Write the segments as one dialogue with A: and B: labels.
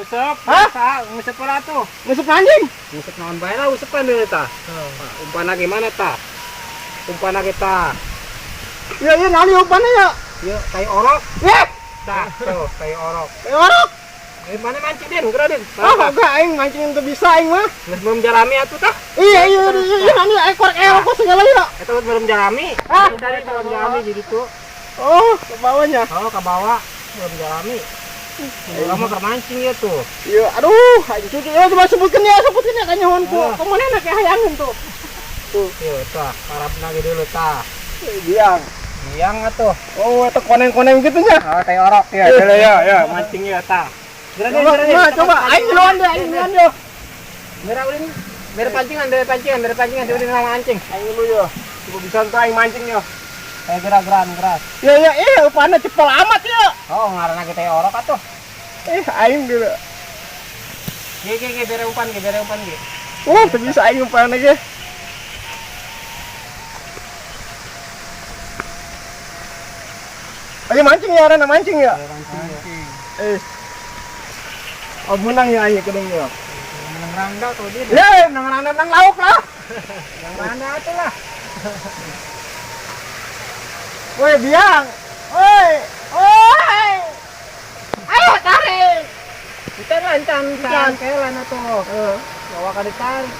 A: Usap.
B: Hah?
A: Usap pula tuh.
B: Ngusep anjing.
A: Usap naon bae lah usapan deui tah. Umpana gimana tah? Umpana kita.
B: Ya iya nani umpannya ya.
A: Yuk, tai orok.
B: Ya.
A: Tah, tuh, tai orok.
B: Orok.
A: Mana mancing Den? Geura Den.
B: Enggak aing mancing teu bisa aing mah.
A: Geus belum jalami atuh tah.
B: Iya nani ekor kok segala ya.
A: Eta belum jalami. Dari belum jalami jadi tuh.
B: Oh, ke bawahnya.
A: Oh, ke bawah belum jalami. Lama kermancing ya tuh.
B: Iya, aduh, anjing ya coba sebutkan ya kanyawan ku. Kemana nak hayangin tuh.
A: Tuh, tah, parapna ge dulu tah.
B: Biang.
A: Biang atuh.
B: Oh, eta koneng-koneng gitu nya.
A: Oh, tai orok ya. Dulu ya, mancing ya tah.
B: Coba aing duluan deh.
A: Merah ulin. Mere pancingan, coba di nama mancing.
B: Aing dulu ya. Coba bisa tuh aing mancing ya.
A: Kayak gerak.
B: Iya, upana cepel amat ya.
A: Oh, ngaranna ge tai orok atuh.
B: Aing dulu.
A: Ge, bere umpan ge.
B: Oh, teu bisa aing upana ge. Ayo mancing ya, Rana mancing ya. Oh, menang ya aing kedeng ya.
A: Nang rangda tuh dia.
B: Ya, nang lauk lah.
A: Yang mana atuh lah.
B: Woi, biang. Woi. Ayo tarik.
A: Kita lancan kelan atuh. Bawa ka ditarik.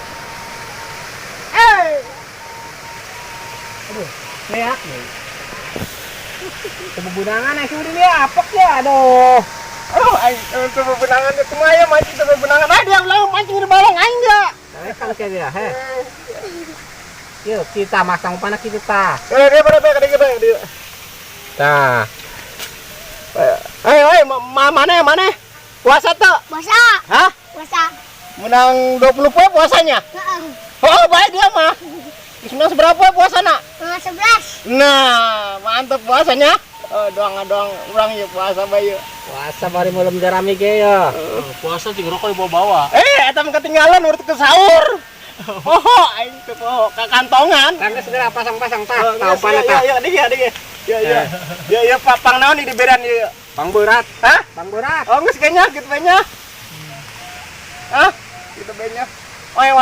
A: Aduh, leak nih. Kebunangan sudah dia apek ya, aduh.
B: Oh, aing coba benangan itu mah ya mancing coba benangan. Dia ulang mancing di balong aing dia.
A: Kan kayak dia, he. Yuk, kita masang umpan kita tah.
B: Dia pada dia.
A: Tah.
B: Ayo, mana? Puasa tuh?
C: Puasa.
B: Hah?
C: Puasa.
B: Menang 20 poin puasanya? Oh, baik dia mah. Menang seberapa poin puasa nak?
C: 11.
B: Nah, mantap puasanya. Doang orang ya puasa bayu.
A: Puasa bari belum jarami ge ya.
D: Puasa juga rokok bawa-bawa.
B: Eta ketinggalan urut ke sahur. Oh, aing teu poho ka kantongan.
A: Kan segera pasang-pasang tah. Tahu pana tah.
B: Iya. Ya, pang naon di beran ieu?
A: Bang berat.
B: Hah?
A: Bang berat.
B: Oh, geus kayaknya gitu banyak. Hah? Gitu banyak. Oi.